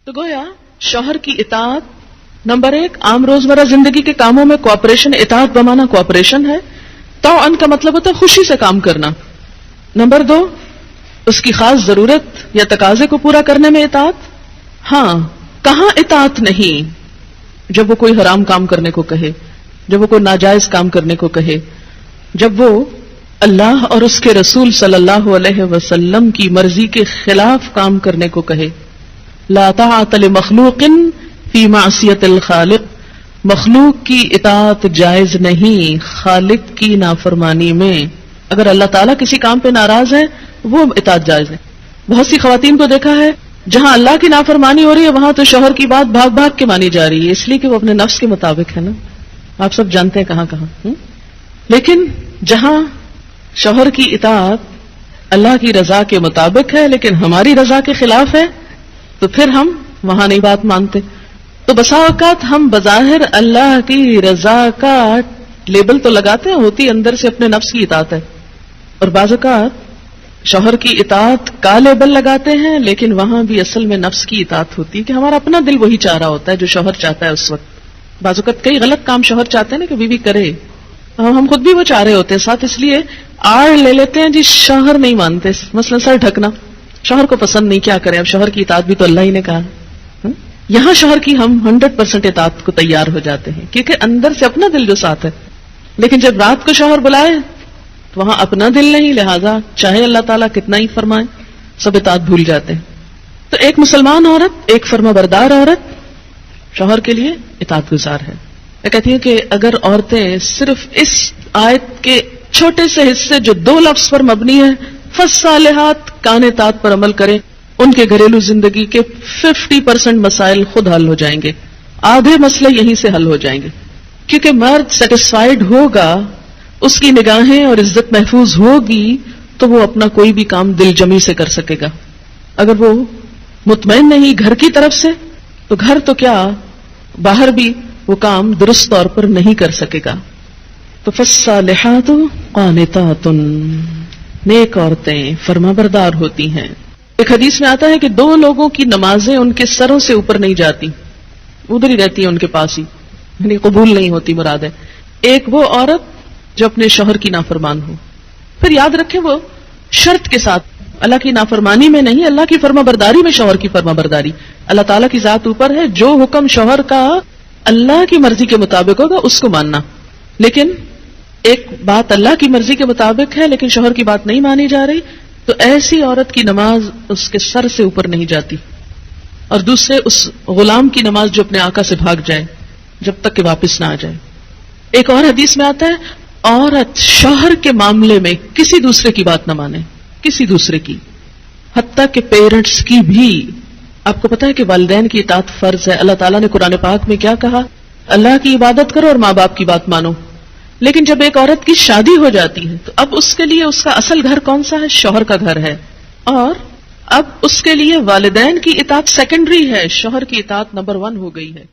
تو گویا شوہر کی اطاعت نمبر 1 عام روزمرہ زندگی کے کاموں میں کوآپریشن، اطاعت بمانا کوآپریشن ہے. طوعاً کا مطلب ہوتا ہے خوشی سے کام کرنا. نمبر 2 اس کی خاص ضرورت یا تقاضے کو پورا کرنے میں اطاعت. ہاں کہاں اطاعت نہیں؟ جب وہ کوئی حرام کام کرنے کو کہے، جب وہ کوئی ناجائز کام کرنے کو کہے، جب وہ اللہ اور اس کے رسول صلی اللہ علیہ وسلم کی مرضی کے خلاف کام کرنے کو کہے. لا طاعت لمخلوق فی معصیت الخالق. مخلوق کی اطاعت جائز نہیں خالق کی نافرمانی میں. اگر اللہ تعالیٰ کسی کام پہ ناراض ہے وہ اطاعت جائز ہے. بہت سی خواتین کو دیکھا ہے جہاں اللہ کی نافرمانی ہو رہی ہے وہاں تو شوہر کی بات بھاگ بھاگ کے مانی جا رہی ہے، اس لیے کہ وہ اپنے نفس کے مطابق ہے نا. آپ سب جانتے ہیں کہاں کہاں. لیکن جہاں شوہر کی اطاعت اللہ کی رضا کے مطابق ہے لیکن ہماری رضا کے خلاف ہے تو پھر ہم وہاں نہیں بات مانتے. تو بسا اوقات ہم بظاہر اللہ کی رضا کا لیبل تو لگاتے ہیں، ہوتی اندر سے اپنے نفس کی اطاعت ہے. اور بعض اوقات شوہر کی اطاعت کا لیبل لگاتے ہیں لیکن وہاں بھی اصل میں نفس کی اطاعت ہوتی ہے کہ ہمارا اپنا دل وہی چاہ رہا ہوتا ہے جو شوہر چاہتا ہے اس وقت. بعض اوقات کئی غلط کام شوہر چاہتے ہیں نا کہ بیوی کرے، ہم خود بھی وہ چاہ رہے ہوتے ہیں ساتھ، اس لیے آڑ لے لیتے ہیں جی شوہر نہیں مانتے. مثلا سر ڈھکنا شوہر کو پسند نہیں، کیا کریں، اب شوہر کی اطاعت بھی تو اللہ ہی نے کہا. یہاں شوہر کی ہم 100% اطاعت کو تیار ہو جاتے ہیں کیونکہ اندر سے اپنا دل جو ساتھ ہے. لیکن جب رات کو شوہر بلائے تو وہاں اپنا دل نہیں، لہذا چاہے اللہ تعالیٰ کتنا ہی فرمائے سب اطاعت بھول جاتے ہیں. تو ایک مسلمان عورت، ایک فرما بردار عورت شوہر کے لیے اطاعت گزار ہے. میں کہتی ہوں کہ اگر عورتیں صرف اس آیت کے چھوٹے سے حصے جو 2 لفظ پر مبنی ہے فالصالحات کان اطاعت پر عمل کریں، ان کے گھریلو زندگی کے 50% مسائل خود حل ہو جائیں گے. آدھے مسئلے یہیں سے حل ہو جائیں گے کیونکہ مرد سیٹسفائیڈ ہوگا، اس کی نگاہیں اور عزت محفوظ ہوگی تو وہ اپنا کوئی بھی کام دل جمی سے کر سکے گا. اگر وہ مطمئن نہیں گھر کی طرف سے تو گھر تو کیا باہر بھی وہ کام درست طور پر نہیں کر سکے گا. تو فالصالحات قانتات، نیک عورتیں فرما بردار ہوتی ہیں. ایک حدیث میں آتا ہے کہ 2 لوگوں کی نمازیں ان کے سروں سے اوپر نہیں جاتی، ادھر ہی رہتی ہیں ان کے پاس ہی، یعنی قبول نہیں ہوتی. مراد ہے ایک وہ عورت جو اپنے شوہر کی نافرمان ہو. پھر یاد رکھیں وہ شرط کے ساتھ، اللہ کی نافرمانی میں نہیں، اللہ کی فرما برداری میں شوہر کی فرما برداری. اللہ تعالیٰ کی ذات اوپر ہے، جو حکم شوہر کا اللہ کی مرضی کے مطابق ہوگا اس کو ماننا. لیکن ایک بات اللہ کی مرضی کے مطابق ہے لیکن شوہر کی بات نہیں مانی جا رہی تو ایسی عورت کی نماز اس کے سر سے اوپر نہیں جاتی. اور دوسرے اس غلام کی نماز جو اپنے آقا سے بھاگ جائے جب تک کہ واپس نہ آ جائے. ایک اور حدیث میں آتا ہے عورت شوہر کے معاملے میں کسی دوسرے کی بات نہ مانے، کسی دوسرے کی، حتیٰ کہ پیرنٹس کی بھی. آپ کو پتا ہے کہ والدین کی اطاعت فرض ہے. اللہ تعالیٰ نے قرآن پاک میں کیا کہا؟ اللہ کی عبادت کرو اور ماں باپ کی بات مانو. لیکن جب ایک عورت کی شادی ہو جاتی ہے تو اب اس کے لیے اس کا اصل گھر کون سا ہے؟ شوہر کا گھر ہے. اور اب اس کے لیے والدین کی اطاعت سیکنڈری ہے، شوہر کی اطاعت نمبر 1 ہو گئی ہے.